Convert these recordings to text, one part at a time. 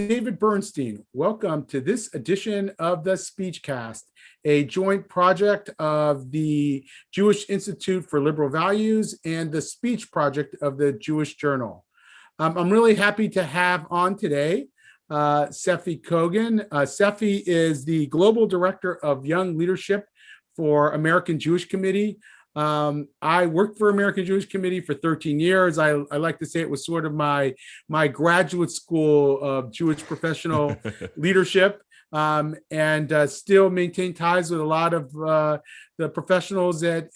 David Bernstein. Welcome to this edition of the SpeechCast, a joint project of the Jewish Institute for Liberal Values and the Speech Project of the Jewish Journal. I'm really happy to have on today Seffi Kogen. Seffi is the Global Director of Young Leadership for American Jewish Committee. I worked for American Jewish Committee for 13 years. I like to say it was sort of my graduate school of Jewish professional leadership, and still maintain ties with a lot of the professionals and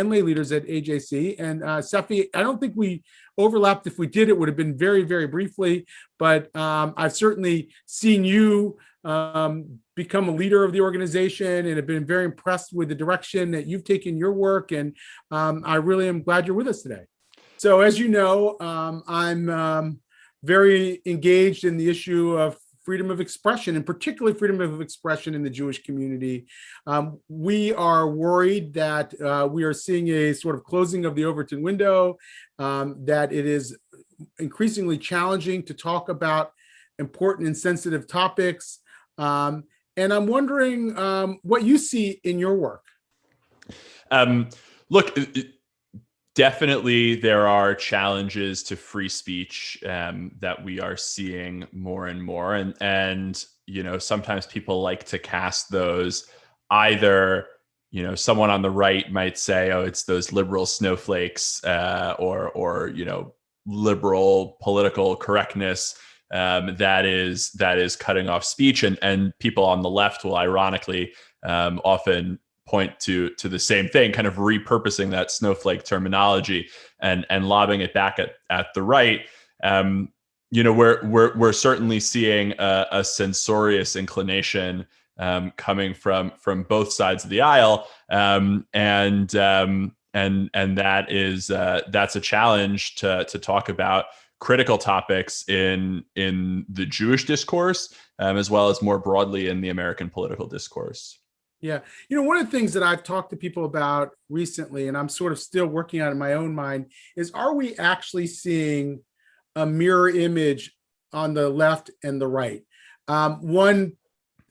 lay leaders at AJC. And Seffi, I don't think we overlapped. If we did, it would have been very, very briefly, but I've certainly seen you become a leader of the organization and have been very impressed with the direction that you've taken your work. And I really am glad you're with us today. So as you know, I'm very engaged in the issue of freedom of expression, and particularly freedom of expression in the Jewish community. We are worried that we are seeing a sort of closing of the Overton window, that it is increasingly challenging to talk about important and sensitive topics. And I'm wondering what you see in your work. Look, definitely there are challenges to free speech that we are seeing more and more. And you know, sometimes people like to cast those either, you know, someone on the right might say, oh, it's those liberal snowflakes or, you know, liberal political correctness that is cutting off speech, and people on the left will ironically often point to the same thing, kind of repurposing that snowflake terminology and lobbing it back at the right. You know, we're certainly seeing a censorious inclination coming from both sides of the aisle, and that is that's a challenge to talk about critical topics in the Jewish discourse, as well as more broadly in the American political discourse. Yeah. You know, one of the things that I've talked to people about recently, and I'm sort of still working on in my own mind, is are we actually seeing a mirror image on the left and the right? One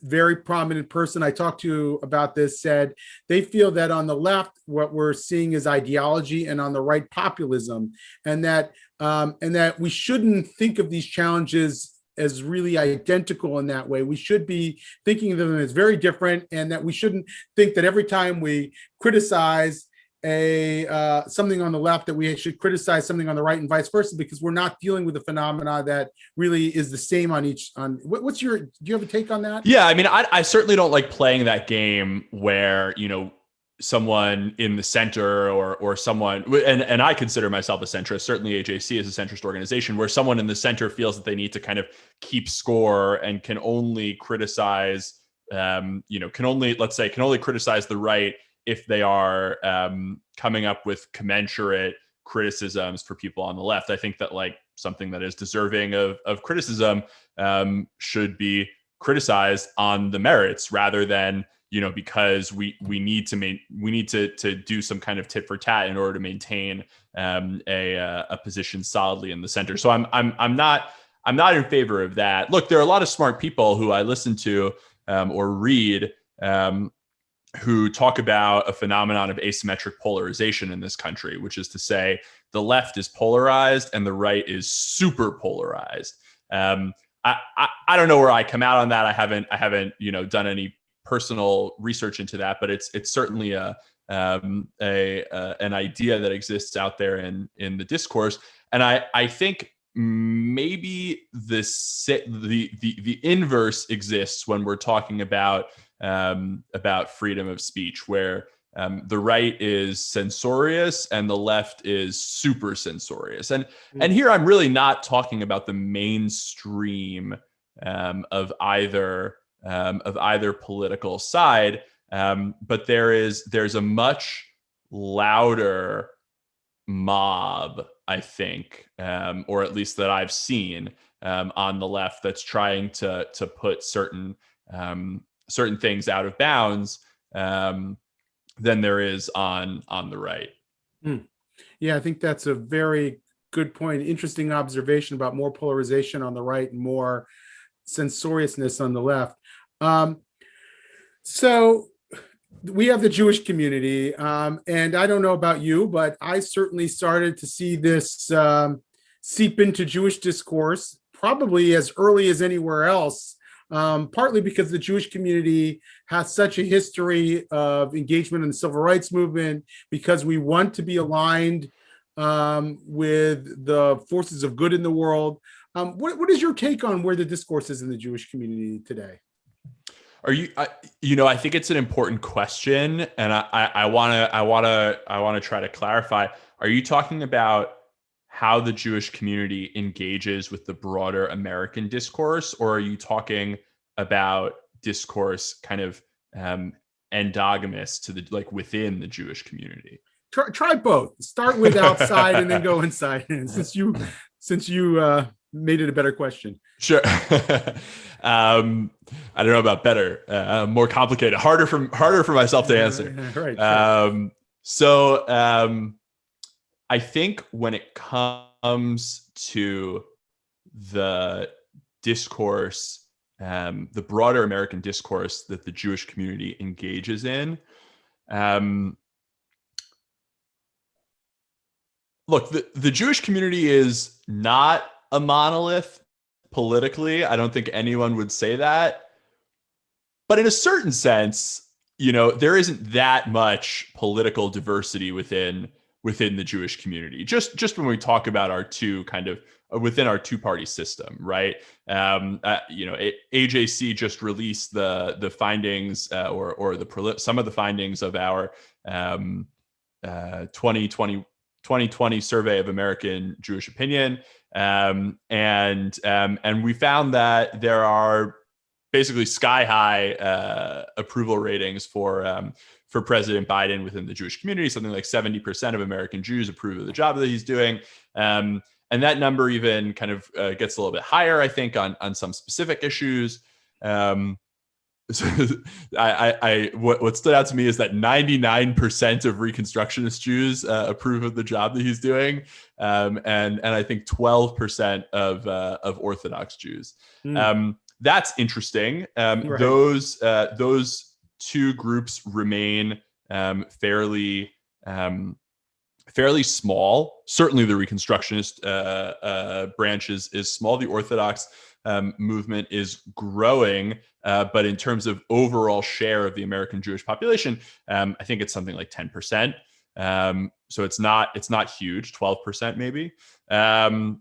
very prominent person I talked to about this said they feel that on the left, what we're seeing is ideology, and on the right, populism, and that we shouldn't think of these challenges as really identical in that way. We should be thinking of them as very different, and that we shouldn't think that every time we criticize something on the left that we should criticize something on the right, and vice versa, because we're not dealing with a phenomena that really is the same on each. Do you have a take on that? Yeah, I mean, I certainly don't like playing that game where, you know, someone in the center or someone, and I consider myself a centrist, certainly AJC is a centrist organization, where someone in the center feels that they need to kind of keep score and can only criticize, you know, can only criticize the right if they are coming up with commensurate criticisms for people on the left. I think that, like, something that is deserving of criticism should be criticized on the merits, rather than, you know, because we need to do some kind of tit for tat in order to maintain a position solidly in the center. So I'm not in favor of that. Look, there are a lot of smart people who I listen to or read who talk about a phenomenon of asymmetric polarization in this country, which is to say the left is polarized and the right is super polarized. I don't know where I come out on that. I haven't you know, done any personal research into that, but it's certainly an idea that exists out there in the discourse. And I think maybe the inverse exists when we're talking about freedom of speech, where the right is censorious and the left is super censorious. And here I'm really not talking about the mainstream of either political side, but there's a much louder mob, I think, or at least that I've seen on the left, that's trying to put certain things out of bounds than there is on the right. Yeah, I think that's a very good point. Interesting observation about more polarization on the right and more censoriousness on the left. So we have the Jewish community, and I don't know about you, but I certainly started to see this seep into Jewish discourse probably as early as anywhere else, partly because the Jewish community has such a history of engagement in the civil rights movement, because we want to be aligned with the forces of good in the world. What is your take on where the discourse is in the Jewish community today? I think it's an important question, and I want to try to clarify. Are you talking about how the Jewish community engages with the broader American discourse, or are you talking about discourse kind of endogamous to the within the Jewish community? Try both. Start with outside and then go inside. Since you made it a better question. Sure. I don't know about better, more complicated, harder for myself to answer. Right. So I think when it comes to the discourse, the broader American discourse that the Jewish community engages in, look, the Jewish community is not a monolith politically. I don't think anyone would say that. But in a certain sense, there isn't that much political diversity within the Jewish community. Just when we talk about our two kind of within our two-party system, right? AJC just released the findings or some of the findings of our 2020 survey of American Jewish opinion. And we found that there are basically sky high approval ratings for President Biden within the Jewish community. Something like 70% of American Jews approve of the job that he's doing. And that number even kind of gets a little bit higher, I think, on some specific issues. So what stood out to me is that 99% of Reconstructionist Jews approve of the job that he's doing, and I think 12% of Orthodox Jews. That's interesting. Right. Those two groups remain fairly small. Certainly, the Reconstructionist branch is small. The Orthodox movement is growing, but in terms of overall share of the American Jewish population, I think it's something like 10%. So it's not huge, 12% maybe. And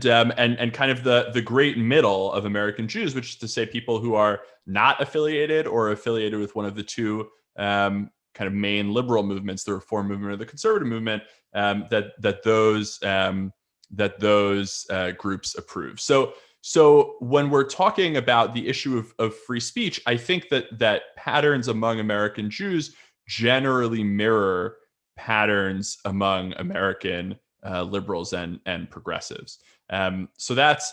kind of the great middle of American Jews, which is to say people who are not affiliated or affiliated with one of the two kind of main liberal movements, the Reform movement or the Conservative movement, that those groups approve. So when we're talking about the issue of free speech, I think that patterns among American Jews generally mirror patterns among American liberals and progressives. So that's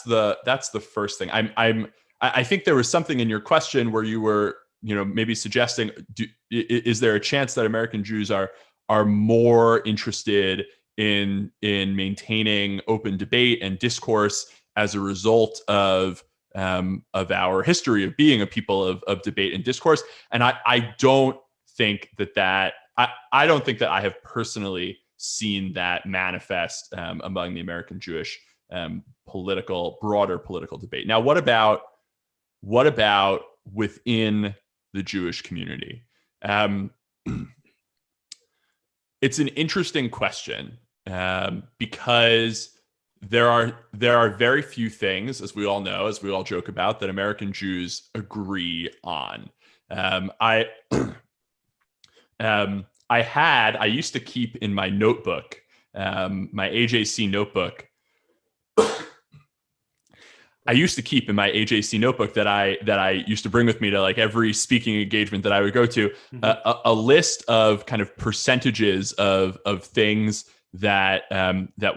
the first thing. I think there was something in your question where you were maybe suggesting, is there a chance that American Jews are more interested in maintaining open debate and discourse as a result of our history of being a people of debate and discourse? And I don't think that I don't think that I have personally seen that manifest among the American Jewish broader political debate. Now, what about within the Jewish community? It's an interesting question because there are very few things, as we all know, as we all joke about, that American Jews agree on. I used to keep in my notebook, my AJC notebook. I used to keep in my AJC notebook that I used to bring with me to like every speaking engagement that I would go to, a list of kind of percentages of things that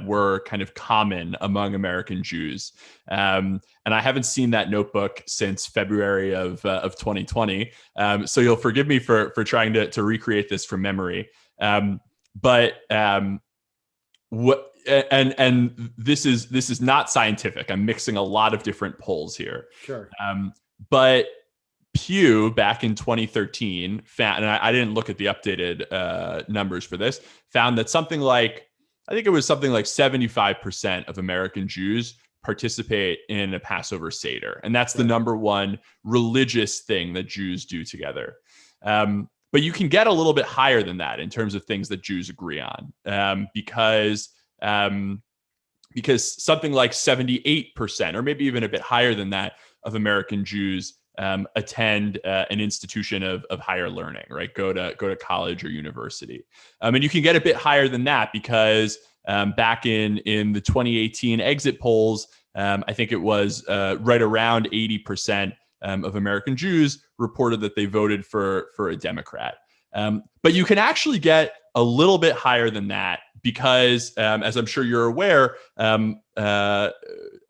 were kind of common among American Jews. And I haven't seen that notebook since February of 2020. So you'll forgive me for trying to recreate this from memory. But what and this is not scientific. I'm mixing a lot of different polls here. Sure. But Pew back in 2013 found, and I didn't look at the updated numbers for this, found that something like, I think it was something like 75% of American Jews participate in a Passover Seder. And that's the number one religious thing that Jews do together. But you can get a little bit higher than that in terms of things that Jews agree on, because something like 78%, or maybe even a bit higher than that, of American Jews attend an institution of higher learning, right? Go to college or university. And you can get a bit higher than that because back in the 2018 exit polls, I think it was right around 80% of American Jews reported that they voted for a Democrat. But you can actually get a little bit higher than that because, as I'm sure you're aware,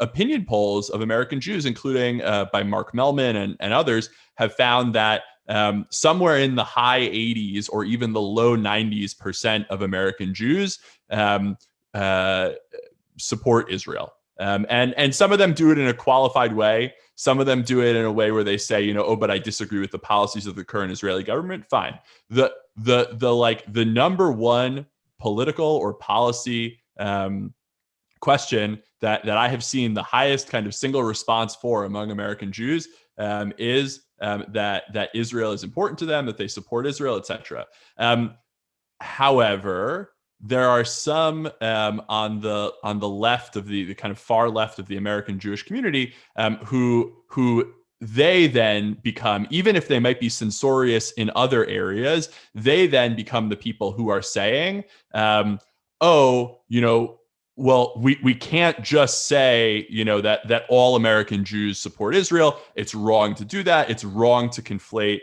opinion polls of American Jews, including by Mark Mellman and others, have found that somewhere in the high 80s or even the low 90s% of American Jews support Israel. And some of them do it in a qualified way. Some of them do it in a way where they say, oh, but I disagree with the policies of the current Israeli government. Fine. The number one political or policy question that I have seen the highest kind of single response for among American Jews is that Israel is important to them, that they support Israel, etc. However, there are some on the left of the kind of far left of the American Jewish community who they then become, even if they might be censorious in other areas, they then become the people who are saying, well, we can't just say, that all American Jews support Israel. It's wrong to do that. It's wrong to conflate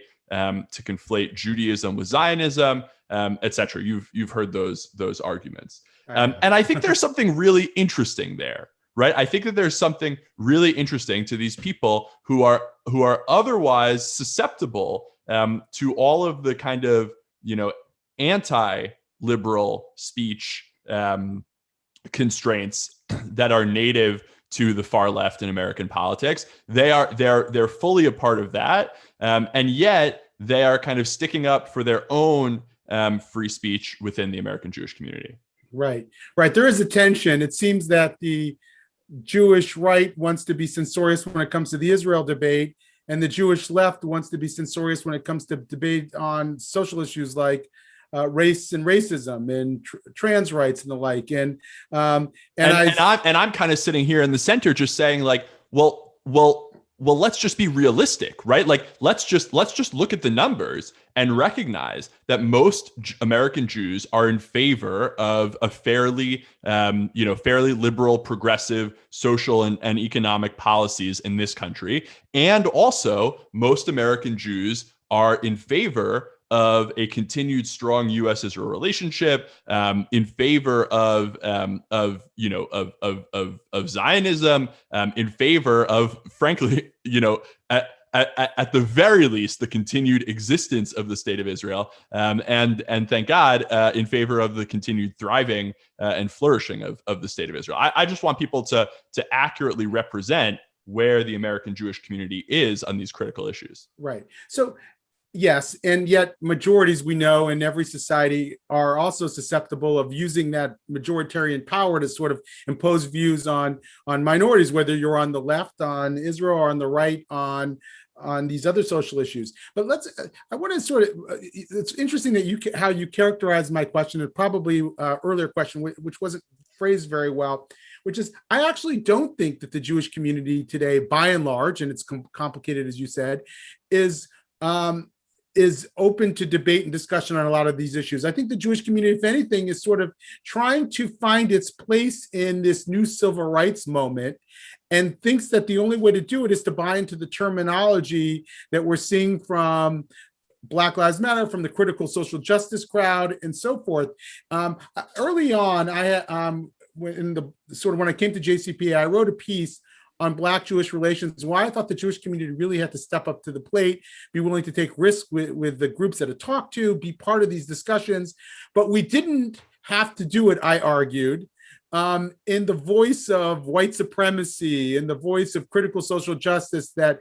Judaism with Zionism, etc. You've heard those arguments, and I think there's something really interesting there, right? I think that there's something really interesting to these people who are otherwise susceptible to all of the kind of anti-liberal speech constraints that are native to the far left in American politics. They're fully a part of that, and yet they are kind of sticking up for their own free speech within the American Jewish community. Right. There is a tension. It seems that the Jewish right wants to be censorious when it comes to the Israel debate, and the Jewish left wants to be censorious when it comes to debate on social issues like race and racism and trans rights and the like. And I'm kind of sitting here in the center, just saying like, well, let's just be realistic, right? Like, let's just look at the numbers and recognize that most American Jews are in favor of a fairly liberal, progressive social and economic policies in this country. And also most American Jews are in favor of a continued strong U.S.-Israel relationship, in favor of Zionism, in favor of, frankly, at the very least, the continued existence of the state of Israel, and thank God, in favor of the continued thriving and flourishing of the state of Israel. I just want people to accurately represent where the American Jewish community is on these critical issues. Right. So. Yes, and yet majorities, we know, in every society are also susceptible of using that majoritarian power to sort of impose views on minorities, whether you're on the left on Israel or on the right on these other social issues. But I want to sort of, it's interesting that how you characterize my question, and probably earlier question, which wasn't phrased very well, which is, I actually don't think that the Jewish community today, by and large, and it's complicated, as you said, is open to debate and discussion on a lot of these issues. I think the Jewish community, if anything, is sort of trying to find its place in this new civil rights moment, and thinks that the only way to do it is to buy into the terminology that we're seeing from Black Lives Matter, from the critical social justice crowd, and so forth. Early on, when I came to JCPA, I wrote a piece on Black-Jewish relations, why I thought the Jewish community really had to step up to the plate, be willing to take risks with the groups that it talked to, be part of these discussions. But we didn't have to do it, I argued, in the voice of white supremacy, in the voice of critical social justice that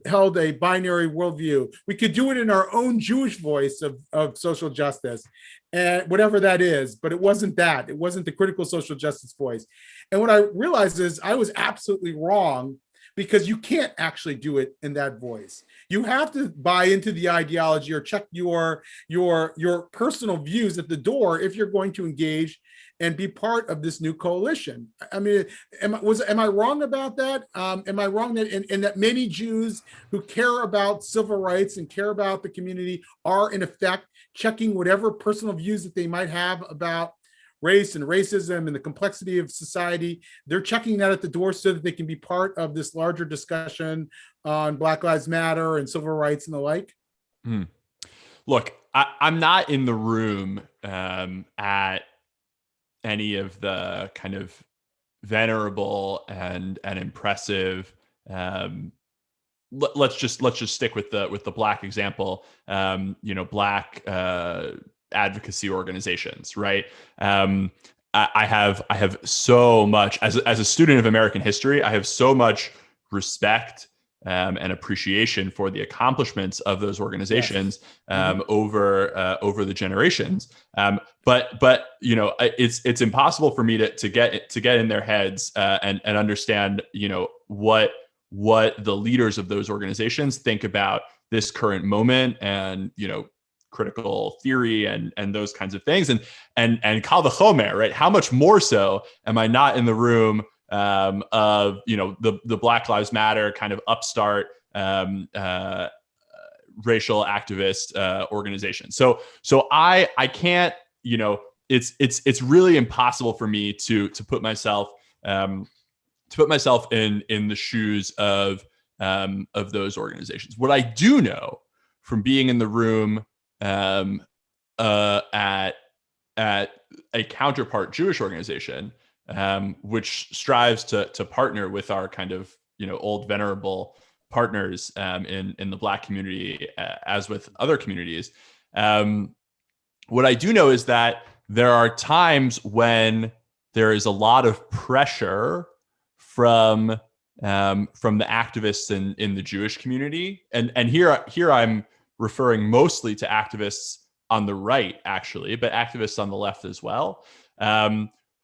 held a binary worldview. We could do it in our own Jewish voice of social justice, and whatever that is, but it wasn't that. It wasn't the critical social justice voice. And what I realized is I was absolutely wrong, because you can't actually do it in that voice. You have to buy into the ideology or check your personal views at the door if you're going to engage and be part of this new coalition. I mean, am I wrong about that? Am I wrong that in that many Jews who care about civil rights and care about the community are in effect checking whatever personal views that they might have about race and racism and the complexity of society? They're checking that at the door so that they can be part of this larger discussion on Black Lives Matter and civil rights and the like? Look, I'm not in the room at any of the kind of venerable and impressive. Let's just stick with the Black example. Black advocacy organizations, right? I have so much as a student of American history. I have so much respect and appreciation for the accomplishments of those organizations over the generations. But it's impossible for me to get in their heads and understand what the leaders of those organizations think about this current moment and critical theory and those kinds of things, and kal v'chomer, right? How much more so am I not in the room of the Black Lives Matter kind of upstart racial activist organization. So I can't, it's really impossible for me to put myself in the shoes of those organizations. What I do know from being in the room at a counterpart Jewish organization, which strives to partner with our kind of old venerable partners in the Black community, as with other communities. What I do know is that there are times when there is a lot of pressure from the activists in the Jewish community, and here I'm referring mostly to activists on the right, actually, but activists on the left as well,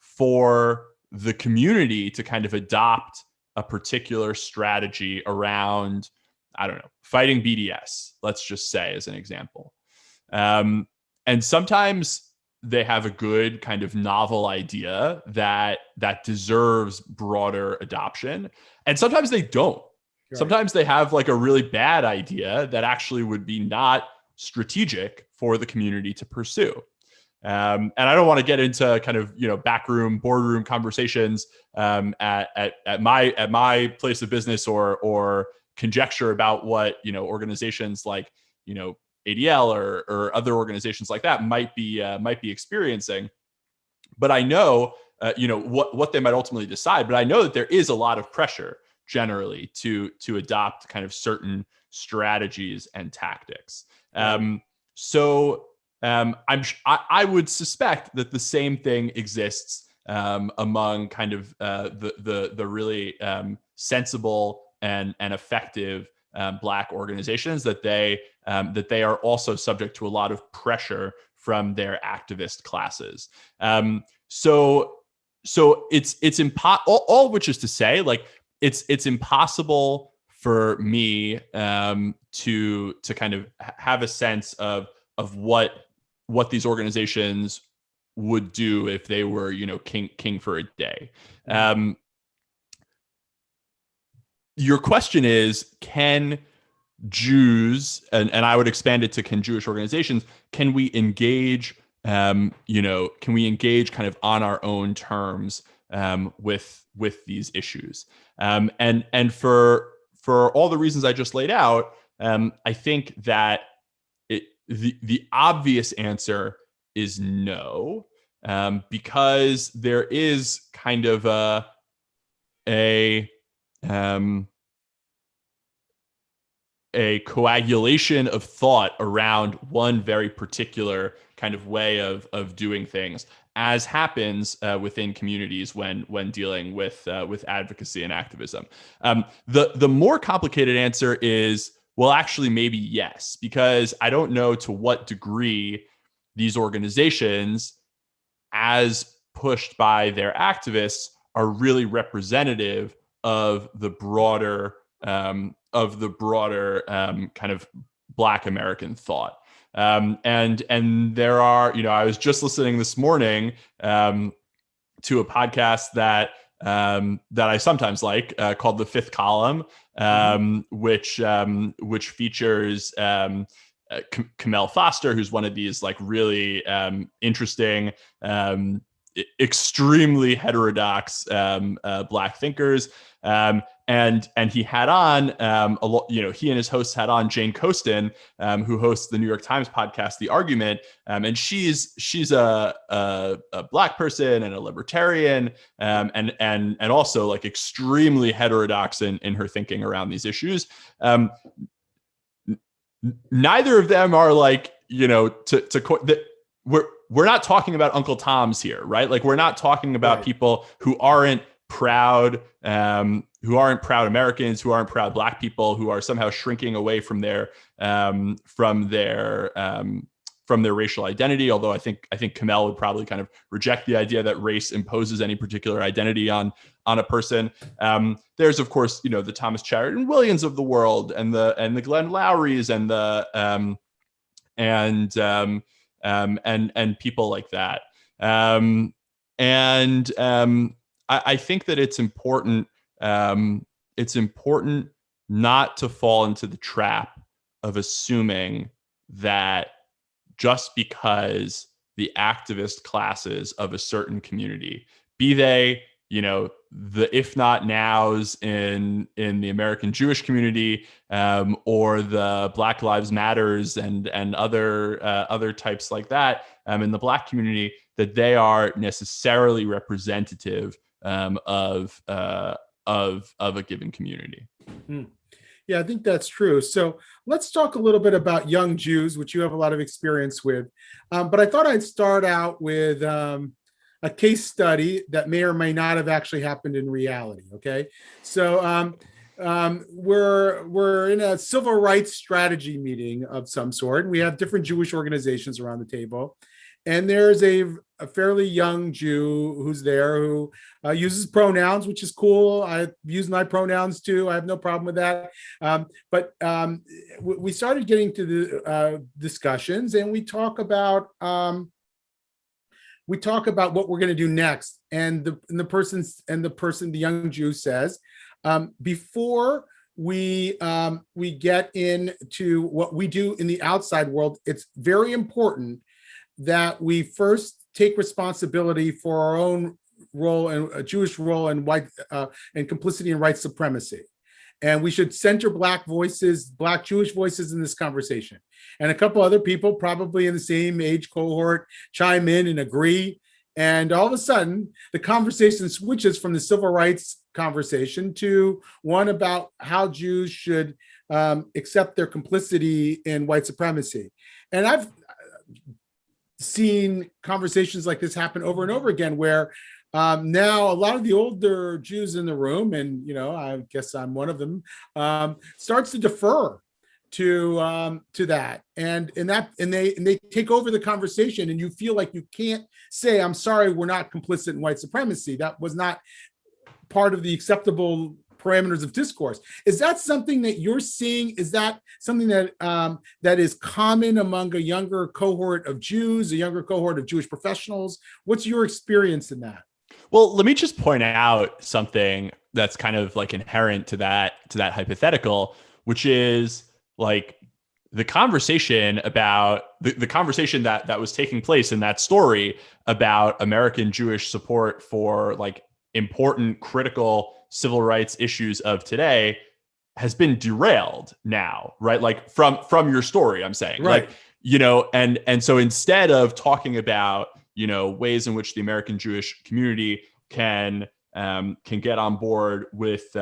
for the community to kind of adopt a particular strategy around, I don't know, fighting BDS, let's just say, as an example. And sometimes they have a good kind of novel idea that deserves broader adoption, and sometimes they don't. Right. Sometimes they have like a really bad idea that actually would be not strategic for the community to pursue. And I don't want to get into kind of backroom boardroom conversations at my place of business or conjecture about what organizations like ADL or other organizations like that might be experiencing. But I know what they might ultimately decide. But I know that there is a lot of pressure generally to adopt kind of certain strategies and tactics. I would suspect that the same thing exists among kind of the really sensible and effective Black organizations, that they are also subject to a lot of pressure from their activist classes. So it's all which is to say, like, it's impossible for me to kind of have a sense of what these organizations would do if they were king for a day. Your question is, can Jews, and I would expand it to, can Jewish organizations, can we engage kind of on our own terms with these issues? And for all the reasons I just laid out, I think that the obvious answer is no, because there is kind of a a coagulation of thought around one very particular kind of way of doing things, as happens within communities when dealing with advocacy and activism. The more complicated answer is, well, actually, maybe yes, because I don't know to what degree these organizations, as pushed by their activists, are really representative of the broader kind of Black American thought. And there are, I was just listening this morning to a podcast that I sometimes like, called The Fifth Column, which features Kamel Foster, who's one of these like really interesting, extremely heterodox Black thinkers. And he had on he and his hosts had on Jane Coaston, who hosts the New York Times podcast, The Argument. And she's a Black person and a libertarian, and also like extremely heterodox in her thinking around these issues. Neither of them are like, we're not talking about Uncle Toms here, right? Like, we're not talking about people who aren't proud Americans, who aren't proud Black people, who are somehow shrinking away from their racial identity. Although I think Kamel would probably kind of reject the idea that race imposes any particular identity on a person. There's of course, the Thomas Chariton Williams of the world, and the Glenn Lowrys, and people like that. I think that it's important. It's important not to fall into the trap of assuming that just because the activist classes of a certain community, be they, the if not nows in the American Jewish community, or the Black Lives Matters and other types like that in the Black community, that they are necessarily representative of a given community. Yeah, I think that's true. So let's talk a little bit about young Jews, which you have a lot of experience with. But I thought I'd start out with a case study that may or may not have actually happened in reality. Okay, so we're in a civil rights strategy meeting of some sort. We have different Jewish organizations around the table, and there's a fairly young Jew who's there who uses pronouns, which is cool. I use my pronouns too. I have no problem with that. But we started getting to the discussions, and we talk about what we're going to do next. And the young Jew says, before we get into what we do in the outside world, it's very important that we first take responsibility for our own role and a Jewish role in white and complicity in white supremacy. And we should center Black voices, Black Jewish voices in this conversation. And a couple other people, probably in the same age cohort, chime in and agree. And all of a sudden, the conversation switches from the civil rights conversation to one about how Jews should accept their complicity in white supremacy. And I've seen conversations like this happen over and over again, where now a lot of the older Jews in the room, and I guess I'm one of them, starts to defer to that, and they take over the conversation, and you feel like you can't say, "I'm sorry, we're not complicit in white supremacy." That was not part of the acceptable parameters of discourse. Is that something that you're seeing? Is that something that that is common among a younger cohort of Jews, a younger cohort of Jewish professionals? What's your experience in that? Well, let me just point out something that's kind of like inherent to that hypothetical, which is like the conversation about the conversation that was taking place in that story about American Jewish support for like important, critical civil rights issues of today has been derailed now, right? Like from your story, I'm saying, right. Like, and so instead of talking about, ways in which the American Jewish community can get on board with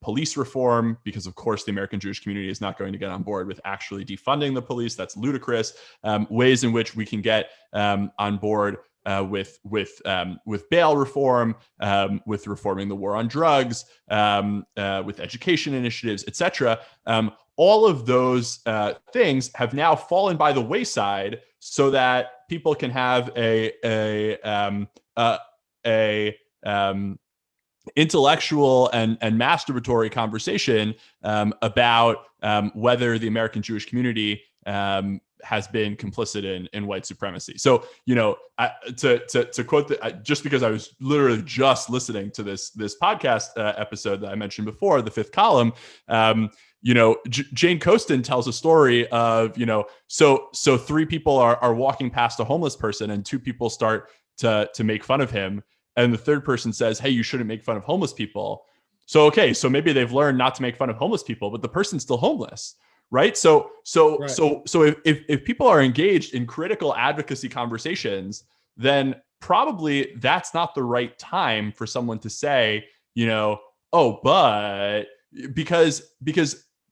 police reform, because of course the American Jewish community is not going to get on board with actually defunding the police. That's ludicrous. Ways in which we can get on board with bail reform, with reforming the war on drugs, with education initiatives, etc. All of those things have now fallen by the wayside, so that people can have a intellectual and masturbatory conversation about whether the American Jewish community has been complicit in white supremacy. So, to quote, just because I was literally just listening to this podcast episode that I mentioned before, the Fifth Column, Jane Coaston tells a story of, so three people are walking past a homeless person, and two people start to make fun of him. And the third person says, hey, you shouldn't make fun of homeless people. So maybe they've learned not to make fun of homeless people, but the person's still homeless, right? So if people are engaged in critical advocacy conversations, then probably that's not the right time for someone to say, but because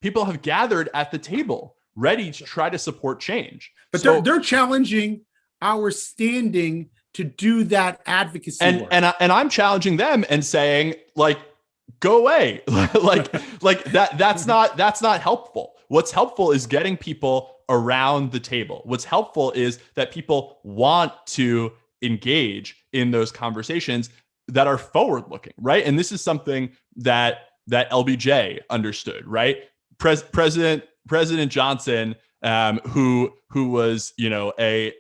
people have gathered at the table ready to try to support change. But they're challenging our standing to do that advocacy work. And I'm challenging them and saying, like, go away. That's not helpful. What's helpful is getting people around the table. What's helpful is that people want to engage in those conversations that are forward looking, right? And this is something that LBJ understood, right? President Johnson, who was an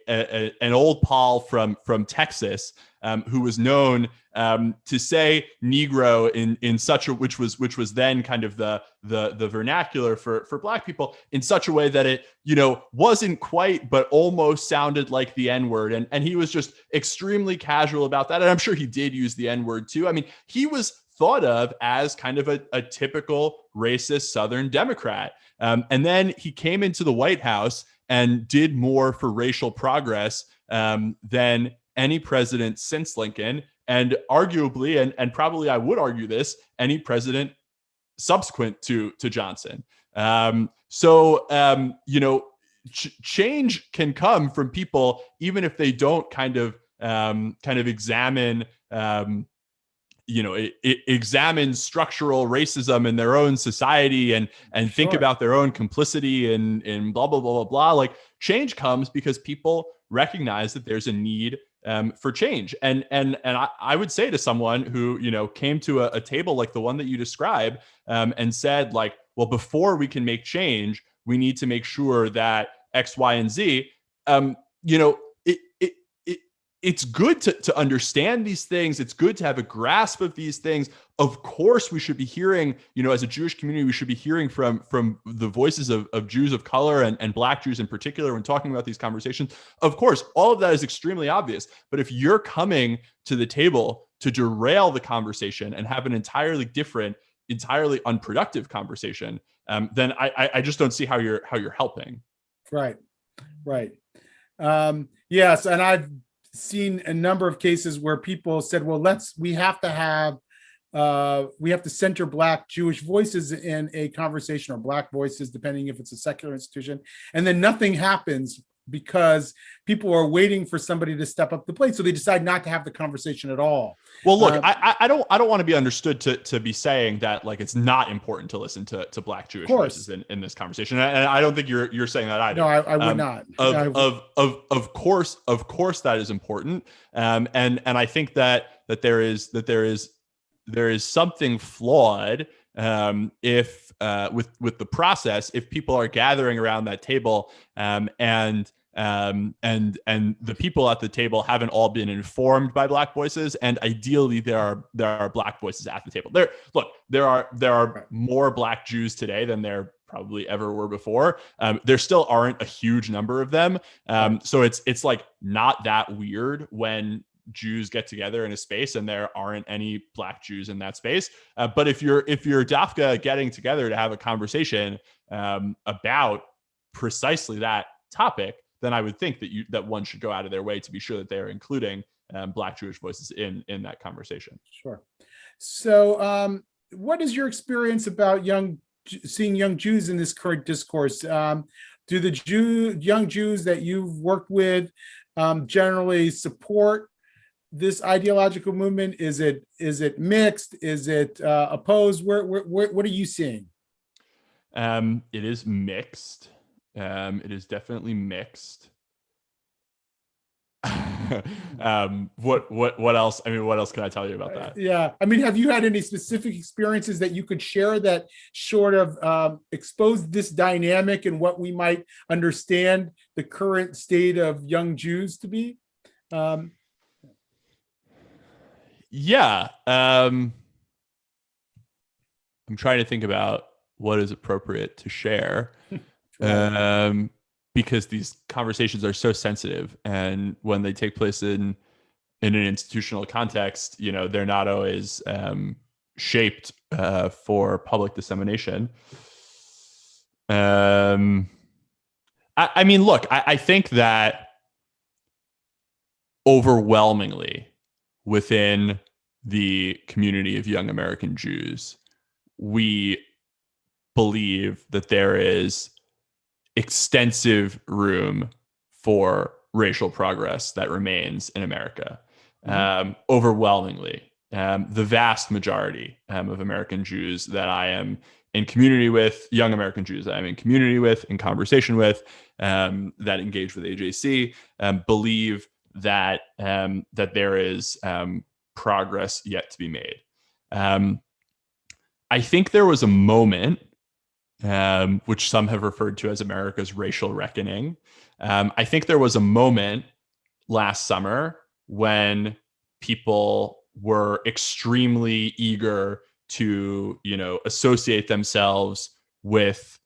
old Paul from Texas, who was known to say Negro in such a which was then kind of the vernacular for Black people, in such a way that it wasn't quite but almost sounded like the N-word, and he was just extremely casual about that. And I'm sure he did use the N-word too. I mean, he was thought of as kind of a typical racist Southern Democrat. And then he came into the White House and did more for racial progress than any president since Lincoln, and arguably, and probably I would argue this, any president subsequent to Johnson. Change can come from people, even if they don't kind of examine examine structural racism in their own society and think about their own complicity in blah, blah, blah, blah, blah. Like, change comes because people recognize that there's a need for change. And I would say to someone who, came to a table like the one that you describe, and said, like, well, before we can make change, we need to make sure that X, Y, and Z, it's good to understand these things. It's good to have a grasp of these things. Of course, we should be hearing, as a Jewish community, we should be hearing from the voices of Jews of color and Black Jews in particular when talking about these conversations. Of course, all of that is extremely obvious. But if you're coming to the table to derail the conversation and have an entirely different, entirely unproductive conversation, then I just don't see how you're helping. Right. Yes, and I've seen a number of cases where people said, well, we have to center Black Jewish voices in a conversation, or Black voices, depending if it's a secular institution. And then nothing happens because people are waiting for somebody to step up the plate. So they decide not to have the conversation at all. Well, look, I don't want to be understood to be saying that, like, it's not important to listen to Black Jewish voices in this conversation. And I don't think you're saying that either. No, I would not. Of course that is important. And I think that there is something flawed if with the process, if people are gathering around that table and the people at the table haven't all been informed by Black voices, and ideally there are Black voices at the table. There are more Black Jews today than there probably ever were before. There still aren't a huge number of them, so it's like not that weird when Jews get together in a space and there aren't any Black Jews in that space. But if you're Dafka getting together to have a conversation about precisely that topic, then I would think that one should go out of their way to be sure that they're including Black Jewish voices in that conversation. Sure. So what is your experience about seeing young Jews in this current discourse? Do the young Jews that you've worked with generally support this ideological movement? Is it mixed? Is it opposed? What are you seeing? It is mixed. It is definitely mixed. What else? I mean, what else can I tell you about that? Yeah, I mean, have you had any specific experiences that you could share that sort of expose this dynamic and what we might understand the current state of young Jews to be? Yeah. I'm trying to think about what is appropriate to share. Because these conversations are so sensitive, and when they take place in an institutional context, you know, they're not always shaped for public dissemination. I mean, look, I think that overwhelmingly within the community of young American Jews, we believe that there is extensive room for racial progress that remains in America. Overwhelmingly, the vast majority of American Jews that I am in community with, young American Jews that I'm in community with, in conversation with, that engage with AJC, believe that that there is progress yet to be made. I think there was a moment, which some have referred to as America's racial reckoning. I think there was a moment last summer when people were extremely eager to, you know, associate themselves with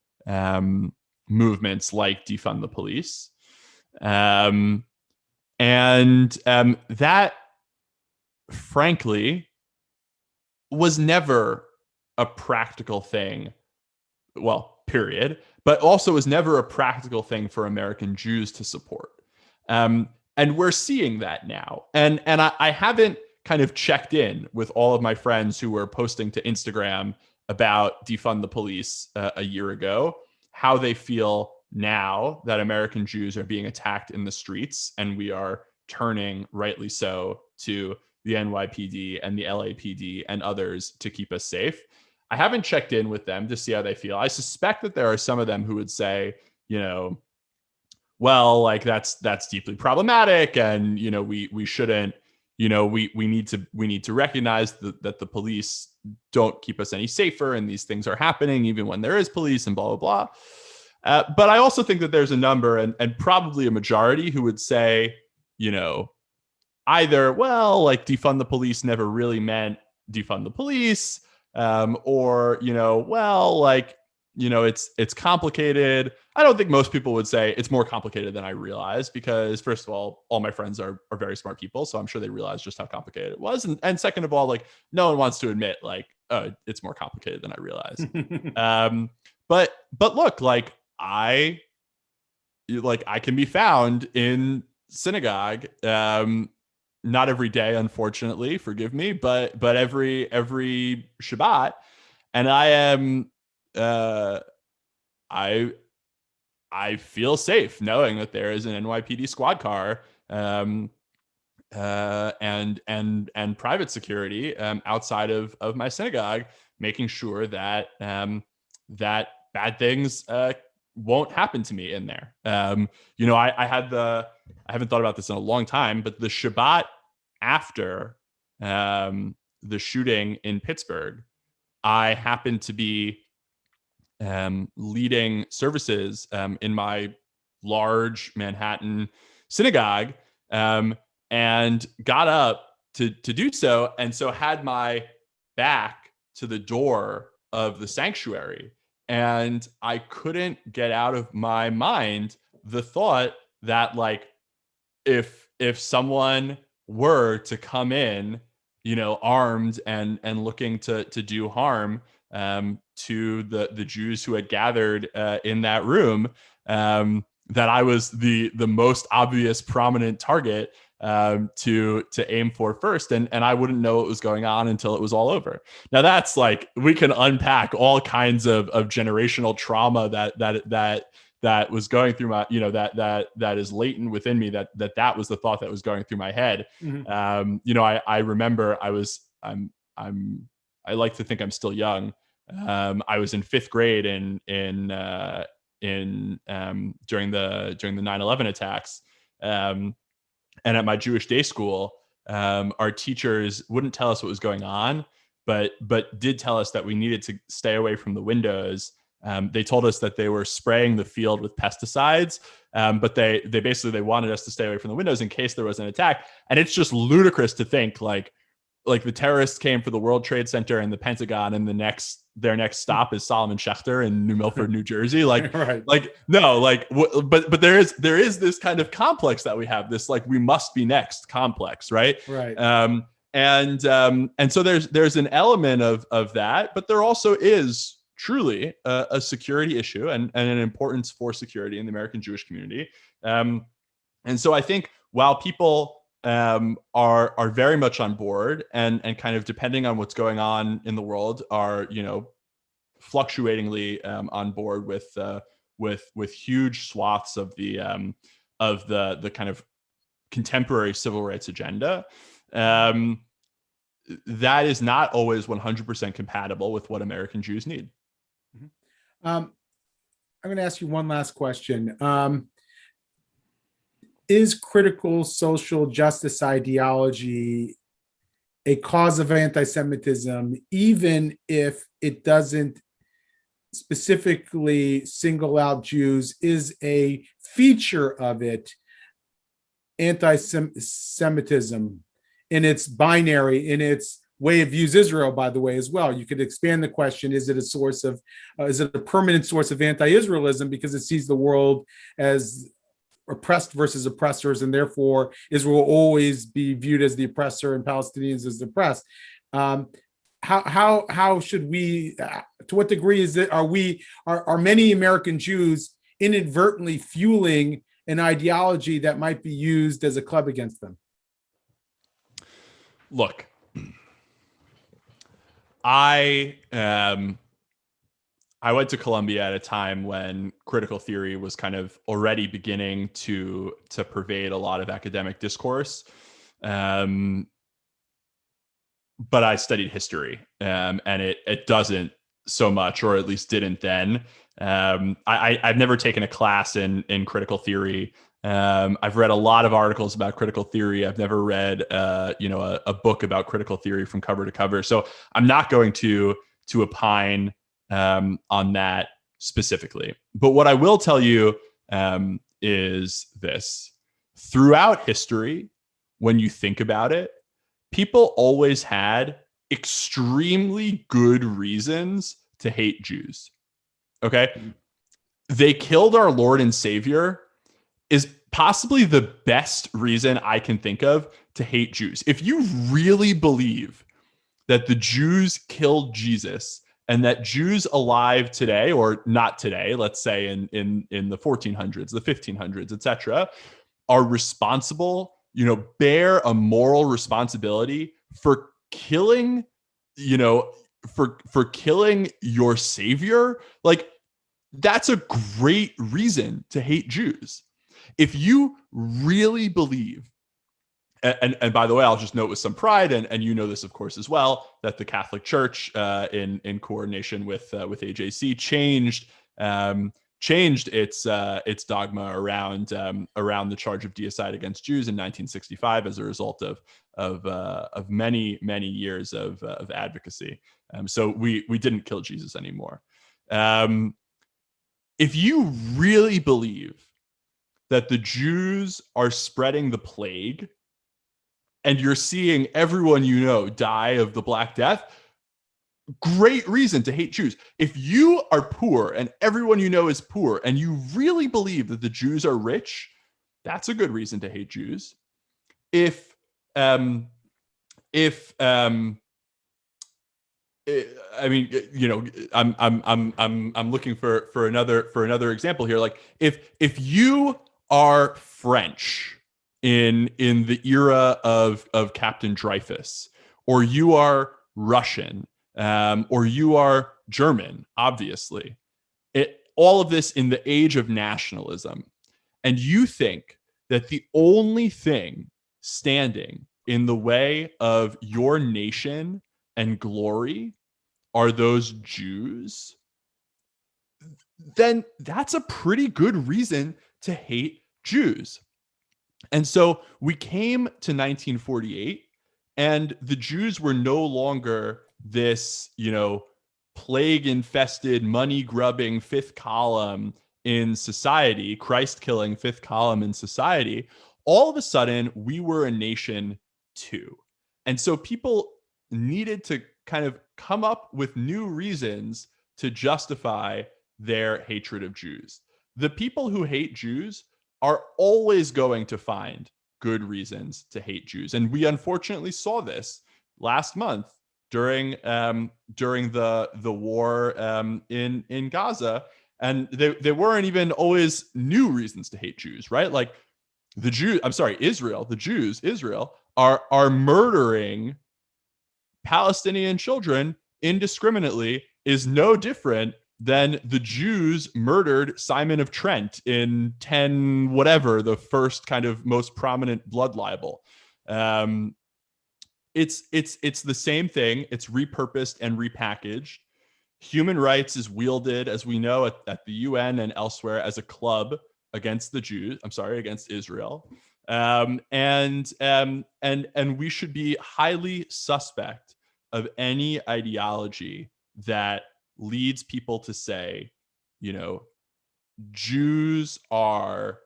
movements like defund the police. That, frankly, was never a practical thing. Well, period. But also was never a practical thing for American Jews to support. And we're seeing that now. And I haven't kind of checked in with all of my friends who were posting to Instagram about defund the police a year ago, how they feel now that American Jews are being attacked in the streets, and we are turning, rightly so, to the NYPD and the LAPD and others to keep us safe. I haven't checked in with them to see how they feel. I suspect that there are some of them who would say, you know, well, like that's deeply problematic, and you know, we shouldn't, you know, we need to recognize that the police don't keep us any safer, and these things are happening even when there is police, and blah blah blah. But I also think that there's a number, and probably a majority, who would say, you know, either, well, like defund the police never really meant defund the police, or, you know, well, like, you know, it's complicated. I don't think most people would say it's more complicated than I realized, because first of all my friends are very smart people, so I'm sure they realized just how complicated it was, and second of all, like, no one wants to admit, like, oh, it's more complicated than I realized. But look, like I can be found in synagogue, not every day, unfortunately, forgive me, but every Shabbat, and I am I feel safe knowing that there is an NYPD squad car, and private security outside of my synagogue, making sure that that bad things won't happen to me in there. You know, I haven't thought about this in a long time, but the Shabbat after the shooting in Pittsburgh, I happened to be leading services in my large Manhattan synagogue, and got up to do so, and so had my back to the door of the sanctuary, and I couldn't get out of my mind the thought that, like, if someone were to come in, you know, armed and looking to do harm to the Jews who had gathered in that room, that I was the most obvious prominent target, to aim for first, and I wouldn't know what was going on until it was all over. Now that's like, we can unpack all kinds of generational trauma that was going through my, that is latent within me, that was the thought that was going through my head. Mm-hmm. I remember I like to think I'm still young. I was in fifth grade during the 9/11 attacks. And at my Jewish day school, our teachers wouldn't tell us what was going on, but did tell us that we needed to stay away from the windows. They told us that they were spraying the field with pesticides, but they wanted us to stay away from the windows in case there was an attack. And it's just ludicrous to think like the terrorists came for the World Trade Center and the Pentagon, and their next stop is Solomon Schechter in New Milford, New Jersey. Right. But there is this kind of complex that we have, this like we must be next complex, right? Right. And so there's an element of that, but there also is truly a security issue and an importance for security in the American Jewish community. And so I think while people are very much on board and kind of depending on what's going on in the world are, fluctuatingly on board with huge swaths of the kind of contemporary civil rights agenda, that is not always 100% compatible with what American Jews need. I'm going to ask you one last question. Is critical social justice ideology a cause of anti-Semitism, even if it doesn't specifically single out Jews? Is a feature of it anti-Semitism in its binary, in its way it views Israel, by the way, as well? You could expand the question: is it a permanent source of anti-Israelism because it sees the world as oppressed versus oppressors, and therefore Israel will always be viewed as the oppressor and Palestinians as the oppressed? How should we? To what degree is it? Are many American Jews inadvertently fueling an ideology that might be used as a club against them? Look, I went to Columbia at a time when critical theory was kind of already beginning to pervade a lot of academic discourse. But I studied history, and it doesn't so much, or at least didn't then. I've never taken a class in critical theory. I've read a lot of articles about critical theory. I've never read a book about critical theory from cover to cover. So I'm not going to opine on that specifically. But what I will tell you is this: throughout history, when you think about it, people always had extremely good reasons to hate Jews. Okay? They killed our Lord and Savior is possibly the best reason I can think of to hate Jews. If you really believe that the Jews killed Jesus and that Jews alive today, or not today, let's say in the 1400s, the 1500s, etc., are responsible, bear a moral responsibility for killing, for killing your Savior, like, that's a great reason to hate Jews. If you really believe, and by the way, I'll just note with some pride, and you know this, of course, as well, that the Catholic Church, in coordination with AJC, changed its dogma around the charge of deicide against Jews in 1965 as a result of many years of advocacy. So we didn't kill Jesus anymore. If you really believe that the Jews are spreading the plague, and you're seeing everyone die of the Black Death, great reason to hate Jews. If you are poor and everyone is poor, and you really believe that the Jews are rich, that's a good reason to hate Jews. I'm looking for another example here. Like if you are French, in the era of Captain Dreyfus, or you are Russian, or you are German, obviously. All of this in the age of nationalism. And you think that the only thing standing in the way of your nation and glory are those Jews, then that's a pretty good reason to hate Jews. And so we came to 1948, and the Jews were no longer this, plague infested, money grubbing fifth column in society, Christ killing fifth column in society. All of a sudden, we were a nation too. And so people needed to kind of come up with new reasons to justify their hatred of Jews. The people who hate Jews are always going to find good reasons to hate Jews. And we unfortunately saw this last month during the war in Gaza. And they weren't even always new reasons to hate Jews, right? Like the Jews are murdering Palestinian children indiscriminately is no different than the Jews murdered Simon of Trent in 10 whatever, the first kind of most prominent blood libel. It's the same thing. It's repurposed and repackaged. Human rights is wielded, as we know, at the UN and elsewhere as a club against against Israel. And we should be highly suspect of any ideology that leads people to say, Jews are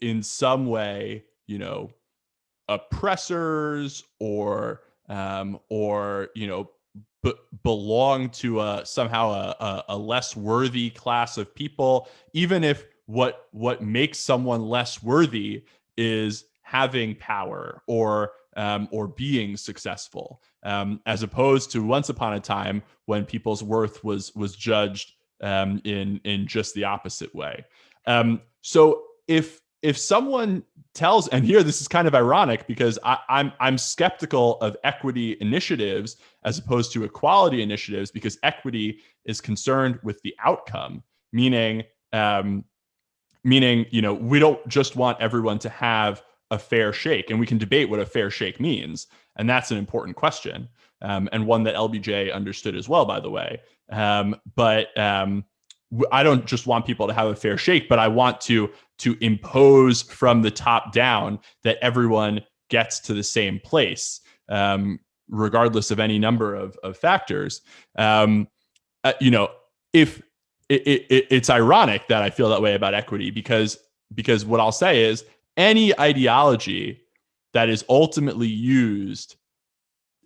in some way, oppressors or belong to somehow a less worthy class of people, even if what makes someone less worthy is having power or being successful, as opposed to once upon a time when people's worth was judged in just the opposite way. So if someone tells, and here this is kind of ironic because I'm skeptical of equity initiatives as opposed to equality initiatives, because equity is concerned with the outcome, meaning we don't just want everyone to have a fair shake, and we can debate what a fair shake means, and that's an important question, and one that LBJ understood as well, by the way. But I don't just want people to have a fair shake, but I want to impose from the top down that everyone gets to the same place, regardless of any number of factors. If it's ironic that I feel that way about equity, because what I'll say is any ideology that is ultimately used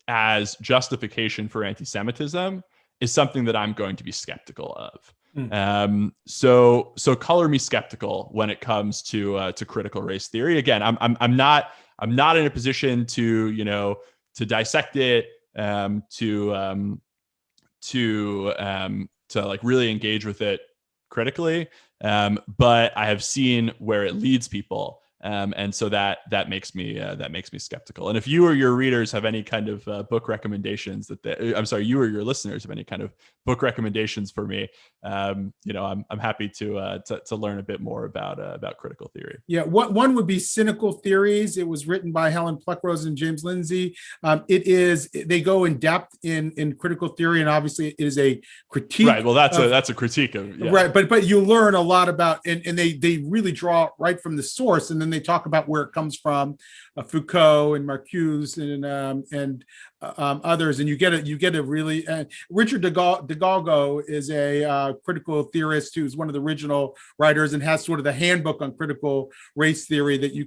as justification for anti-Semitism is something that I'm going to be skeptical of. So color me skeptical when it comes to critical race theory. Again, I'm not in a position to dissect it, to like really engage with it critically. But I have seen where it leads people. And so that makes me skeptical. And if you or your readers have any kind of book recommendations you or your listeners have any kind of book recommendations for me, I'm happy to learn a bit more about critical theory. Yeah, one would be Cynical Theories. It was written by Helen Pluckrose and James Lindsay. They go in depth in critical theory, and obviously it is a critique. Right. Well, that's a critique of, yeah. Right, but you learn a lot about, and they really draw right from the source, and then they talk about where it comes from, Foucault and Marcuse and others, and you get a really. Richard DeGalgo is a critical theorist who's one of the original writers and has sort of the handbook on critical race theory that you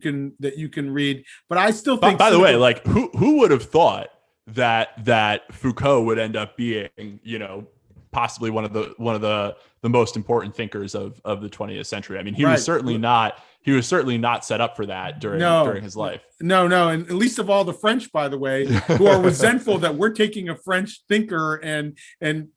can read. But I still think. By the way, like who would have thought that Foucault would end up being, possibly one of the most important thinkers of the 20th century. I mean, he Right. was certainly not set up for that during his life. No, and least of all the French, by the way, who are resentful that we're taking a French thinker and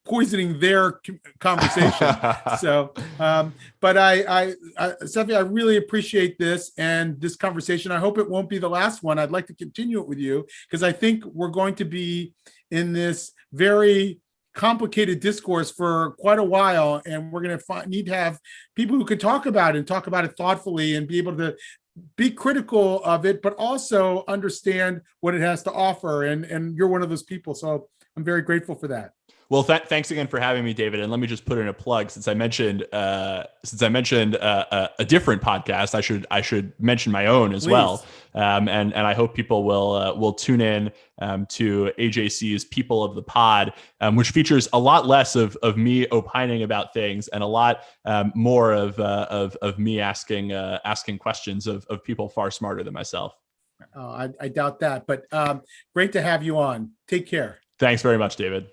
poisoning their conversation. So, but Seffi, I really appreciate this and this conversation. I hope it won't be the last one. I'd like to continue it with you because I think we're going to be in this very complicated discourse for quite a while, and we're going to need to have people who can talk about it thoughtfully and be able to be critical of it, but also understand what it has to offer. And you're one of those people. So I'm very grateful for that. Well, thanks again for having me, David. And let me just put in a plug since I mentioned a different podcast. I should mention my own as well. And I hope people will tune in to AJC's People of the Pod, which features a lot less of me opining about things and a lot more of me asking questions of people far smarter than myself. I doubt that, but great to have you on. Take care. Thanks very much, David.